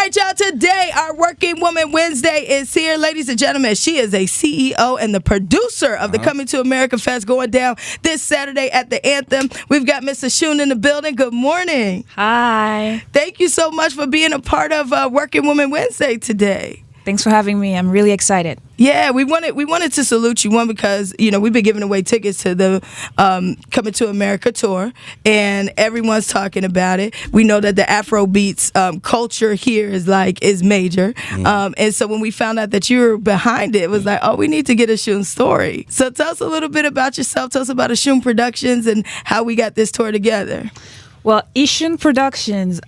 right, y'all. Today, our Working Woman Wednesday is here. Ladies and gentlemen, she is a CEO and the producer of the Coming to America Fest going down this Saturday at the Anthem. We've got Miss Ashun in the building. Good morning. Hi. Thank you so much for being a part of Working Woman Wednesday today. Thanks for having me. I'm really excited. Yeah, we wanted to salute you, one, because, you know, we've been giving away tickets to the Coming to America tour, and everyone's talking about it. We know that the Afrobeats culture here is major. And so when we found out that you were behind it, it was like, oh, we need to get Eshoon's story. So tell us a little bit about yourself. Tell us about Eshoon Productions and how we got this tour together. Well, Eshoon Productions,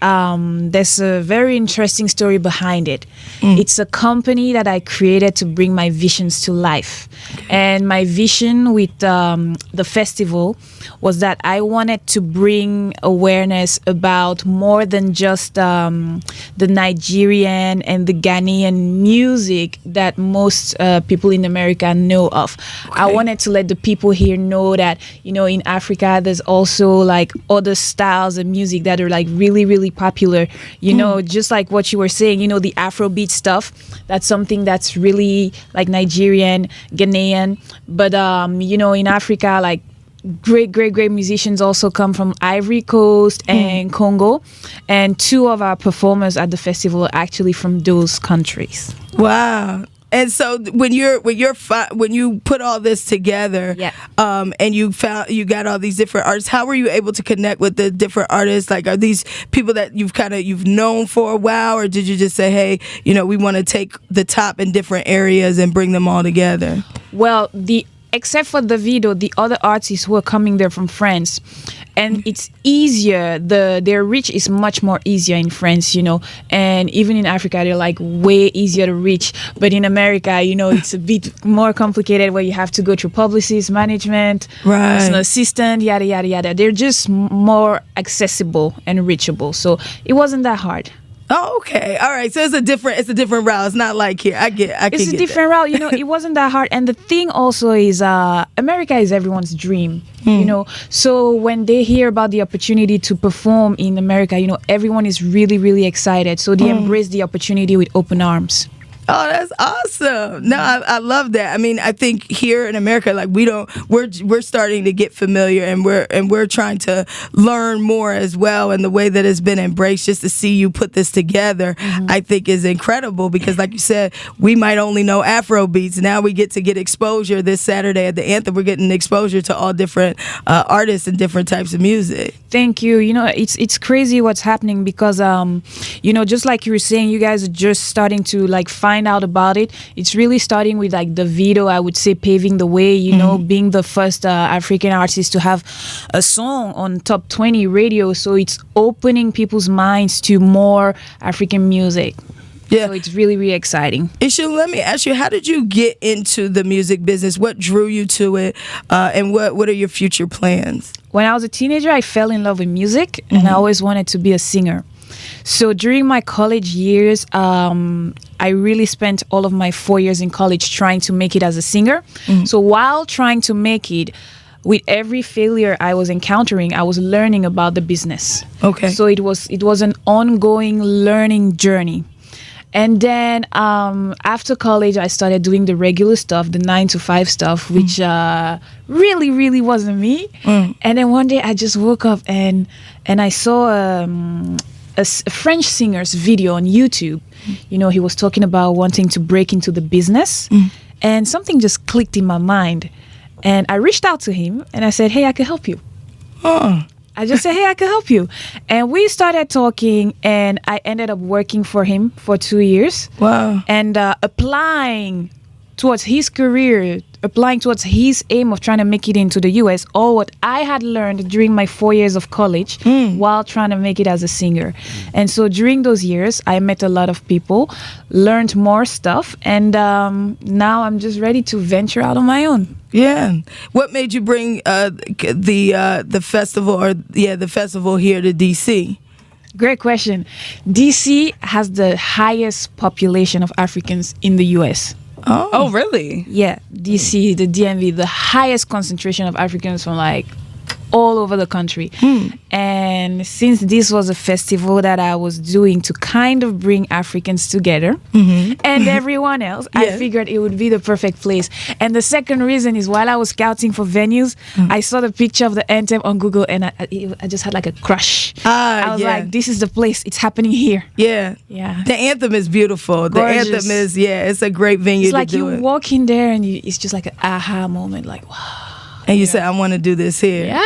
there's a very interesting story behind it. It's a company that I created to bring my visions to life. And my vision with the festival was that I wanted to bring awareness about more than just the Nigerian and the Ghanaian music that most people in America know of. Okay. I wanted to let the people here know that, you know, in Africa, there's also like other styles and music that are like really, really popular. You know, just like what you were saying, you know, the Afrobeat stuff, that's something that's really like Nigerian, Ghanaian. But, you know, in Africa, like great musicians also come from Ivory Coast and Congo. And two of our performers at the festival are actually from those countries. Wow. And so when you put all this together, and you got all these different artists, how were you able to connect with the different artists? Like, are these people that you've known for a while, or did you just say, hey, you know, we want to take the top in different areas and bring them all together? Well, except for the video, the other artists who are coming there from France, and it's easier. Their reach is much more easier in France, you know, and even in Africa, they're like way easier to reach. But in America, you know, it's a bit more complicated, where you have to go through publicist, management, personal assistant, yada yada yada. They're just more accessible and reachable, so it wasn't that hard. Oh, okay. All right. So it's a different route. It's not like here. It's a different route. You know, it wasn't that hard. And the thing also is, America is everyone's dream, you know. So when they hear about the opportunity to perform in America, you know, everyone is really, really excited. So they embrace the opportunity with open arms. Oh, that's awesome. No, I love that. I mean, I think here in America, like we're starting to get familiar, and we're trying to learn more as well. And the way that it's been embraced, just to see you put this together, I think is incredible, because like you said, we might only know Afro beats. Now we get to get exposure this Saturday at the Anthem. We're getting exposure to all different artists and different types of music. Thank you. You know, it's crazy what's happening, because, you know, just like you were saying, you guys are just starting to like find out about it. It's really starting with like the video, I would say, paving the way, you know, being the first African artist to have a song on top 20 radio. So it's opening people's minds to more African music. Yeah. So it's really, really exciting. Eshoon, let me ask you, how did you get into the music business? What drew you to it? And what are your future plans? When I was a teenager, I fell in love with music, and I always wanted to be a singer. So during my college years, I really spent all of my 4 years in college trying to make it as a singer. So while trying to make it, with every failure I was encountering, I was learning about the business. Okay. So it was an ongoing learning journey. And then after college, I started doing the regular stuff, the 9-to-5 stuff, which really, really wasn't me. And then one day I just woke up and I saw a French singer's video on YouTube. You know, he was talking about wanting to break into the business, and something just clicked in my mind. And I reached out to him and I said, hey, I could help you. I just said, hey, I could help you. And we started talking, and I ended up working for him for 2 years. Wow. And applying towards his career, applying towards his aim of trying to make it into the US, all what I had learned during my 4 years of college while trying to make it as a singer. And so during those years, I met a lot of people, learned more stuff, and now I'm just ready to venture out on my own. Yeah. What made you bring the festival here to DC? Great question. DC has the highest population of Africans in the US. Oh, really? Yeah, DC, the DMV, the highest concentration of Africans from like all over the country. And since this was a festival that I was doing to kind of bring Africans together and everyone else, I figured it would be the perfect place. And the second reason is while I was scouting for venues, I saw the picture of the anthem on Google and I just had like a crush. I was like, this is the place. It's happening here. Yeah. The anthem is beautiful. Gorgeous. The anthem is, it's a great venue it's like to do you it. walk in there and it's just like an aha moment, like, wow. And you say, I want to do this here. Yeah.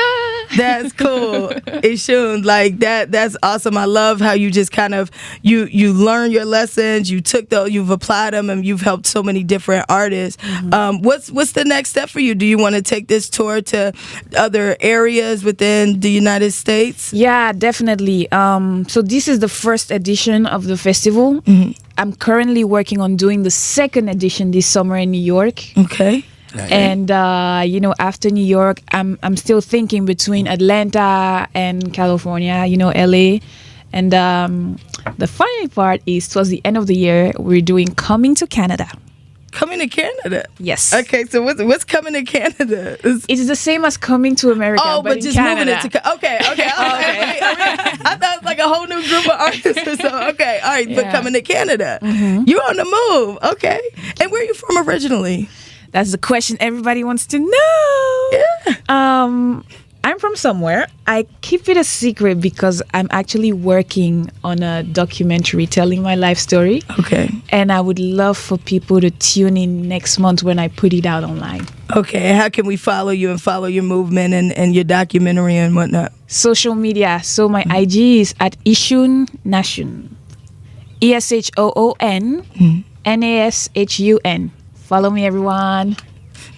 That's cool. Eshoon, like that's awesome. I love how you just kind of you learn your lessons, you've applied them, and you've helped so many different artists. What's the next step for you? Do you want to take this tour to other areas within the United States? Yeah, definitely. So this is the first edition of the festival. I'm currently working on doing the second edition this summer in New York. Okay. And after New York, I'm still thinking between Atlanta and California, LA. And the funny part is, towards the end of the year, we're doing Coming to Canada. Coming to Canada? Yes. Okay, so what's coming to Canada? It's the same as Coming to America. Oh, but just Canada. moving it to okay. I thought it was like a whole new group of artists or so. Okay, all right, but coming to Canada, you're on the move. Okay, and where are you from originally? That's the question everybody wants to know. Yeah. I'm from somewhere. I keep it a secret because I'm actually working on a documentary telling my life story. Okay. And I would love for people to tune in next month when I put it out online. Okay. How can we follow you and follow your movement and your documentary and whatnot? Social media. So my IG is at Eshoon Ashun. ESHOON NASHUN. Follow me, everyone.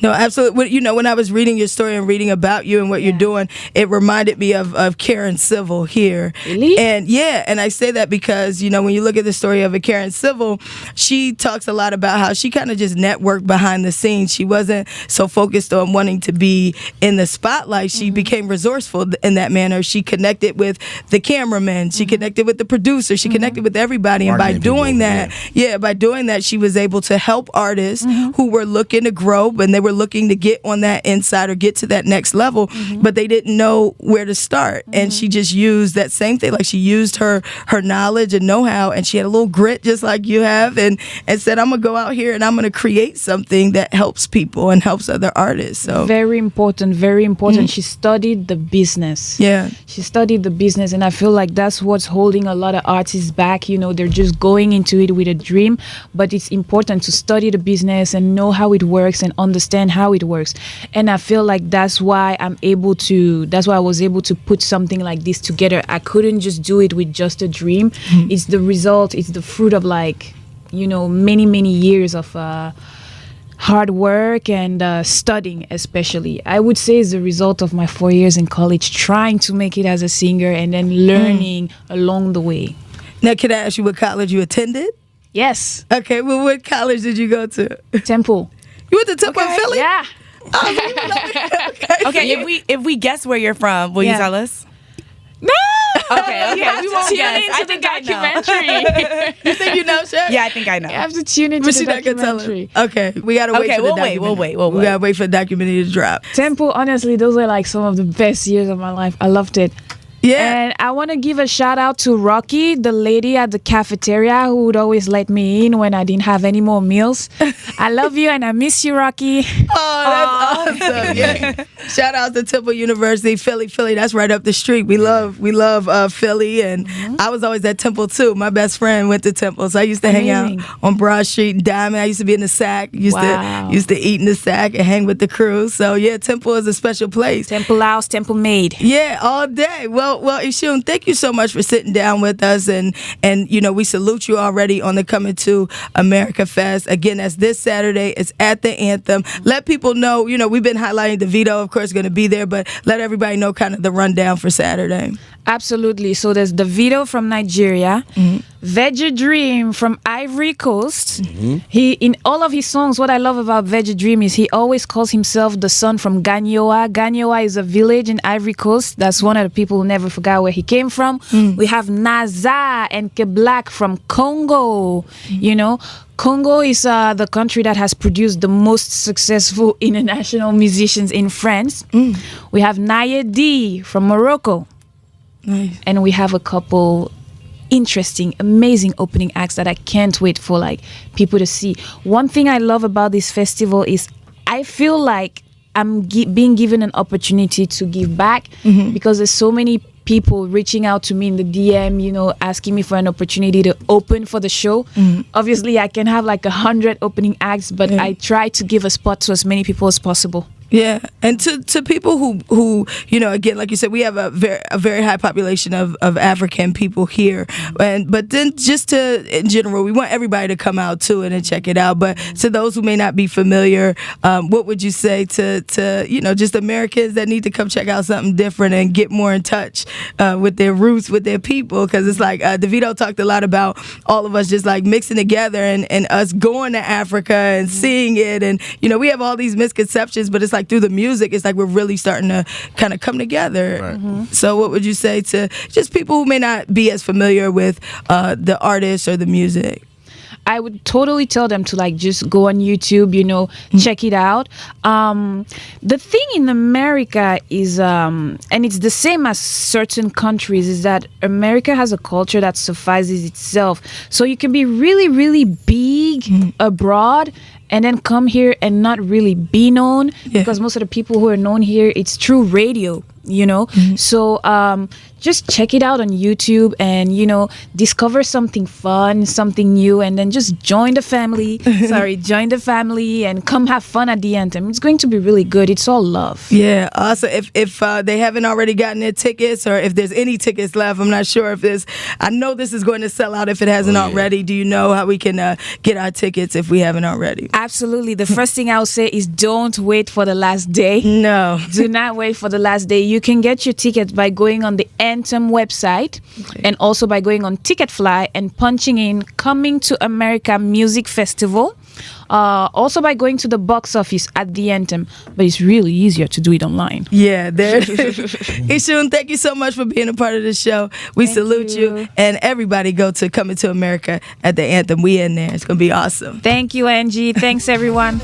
No, absolutely. When I was reading your story and reading about you and what you're doing, it reminded me of Karen Civil here. Really? And I say that because, when you look at the story of Karen Civil, she talks a lot about how she kind of just networked behind the scenes. She wasn't so focused on wanting to be in the spotlight. She became resourceful in that manner. She connected with the cameraman. She connected with the producer. She connected with everybody. And by doing that, she was able to help artists who were looking to grow and they were looking to get on that inside or get to that next level, but they didn't know where to start. And she just used that same thing. Like she used her knowledge and know-how, and she had a little grit just like you have, and said, I'm going to go out here and I'm going to create something that helps people and helps other artists. So very important, very important. She studied the business. Yeah. She studied the business, and I feel like that's what's holding a lot of artists back. They're just going into it with a dream, but it's important to study the business and know how it works and understand how it works. And I feel like that's why I was able to put something like this together. I couldn't just do it with just a dream. It's the result, it's the fruit of many years of hard work and studying, especially. I would say it's the result of my 4 years in college trying to make it as a singer and then learning along the way. Now, can I ask you what college you attended? Yes. Okay, well, what college did you go to? Temple. You went to Temple in Philly? Yeah. Okay, if we guess where you're from, will you tell us? No. Okay, we won't tune guess. into I the think I know. documentary. You think you know, Chef? Yeah, I think I know. You have to tune into But the she's not gonna tell us. documentary. Okay, we gotta wait for the documentary. We'll wait. We gotta wait for the documentary to drop. Temple, honestly, those are like some of the best years of my life. I loved it. Yeah. And I want to give a shout out to Rocky, the lady at the cafeteria who would always let me in when I didn't have any more meals. I love you and I miss you, Rocky. Oh, that's awesome. Yeah. Shout out to Temple University, Philly. That's right up the street. We love Philly, and I was always at Temple too. My best friend went to Temple, so I used to hang out on Broad Street and Diamond. I used to be in the SAC. Used to eat in the SAC and hang with the crew. So yeah, Temple is a special place. Temple House, Temple Made. Yeah, all day. Well, Eshoon, thank you so much for sitting down with us, and we salute you already on the Coming to America Fest. Again, that's this Saturday. It's at the Anthem. Let people know, we've been highlighting DeVito, of course, going to be there, but let everybody know kind of the rundown for Saturday. Absolutely. So there's Davido from Nigeria, Veggie Dream from Ivory Coast. He, in all of his songs, what I love about Veggie Dream is he always calls himself the son from Ganyoa. Ganyoa is a village in Ivory Coast. That's one of the people who never forgot where he came from. We have Naza and Keblak from Congo. You know, Congo is the country that has produced the most successful international musicians in France. We have Nayedi from Morocco. Nice. And we have a couple interesting, amazing opening acts that I can't wait for like people to see. One thing I love about this festival is I feel like I'm being given an opportunity to give back because there's so many people reaching out to me in the DM, you know, asking me for an opportunity to open for the show. Obviously, I can have like 100 opening acts, but I try to give a spot to as many people as possible. Yeah, and to people who you know, again, like you said, we have a very high population of African people here, but then just in general, we want everybody to come out to it and check it out. But to those who may not be familiar, what would you say to you know, just Americans that need to come check out something different and get more in touch with their roots, with their people? Because it's like Davido talked a lot about all of us just like mixing together and us going to Africa and seeing it, and you know, we have all these misconceptions, but it's like through the music, it's like we're really starting to kind of come together. Right. So what would you say to just people who may not be as familiar with the artist or the music? I would totally tell them to like just go on YouTube, you know, check it out. The thing in America is, and it's the same as certain countries, is that America has a culture that suffices itself. So you can be really, really big abroad and then come here and not really be known because most of the people who are known here, it's through radio, you know. So just check it out on YouTube and, you know, discover something fun, something new, and then just join the family. Join the family and come have fun at the anthem. It's going to be really good. It's all love. Yeah, also if they haven't already gotten their tickets, or if there's any tickets left, I'm not sure if there's, I know this is going to sell out if it hasn't already. Do you know how we can get our tickets if we haven't already? Absolutely. The first thing I'll say is don't wait for the last day. No. Do not wait for the last day. You can get your tickets by going on the Anthem website and also by going on Ticketfly and punching in Coming to America Music Festival. Also by going to the box office at the Anthem, but it's really easier to do it online. Yeah, there. Eshoon, thank you so much for being a part of the show. We salute you, and everybody go to Coming to America at the Anthem. We in there. It's gonna be awesome. Thank you, Angie. Thanks, everyone.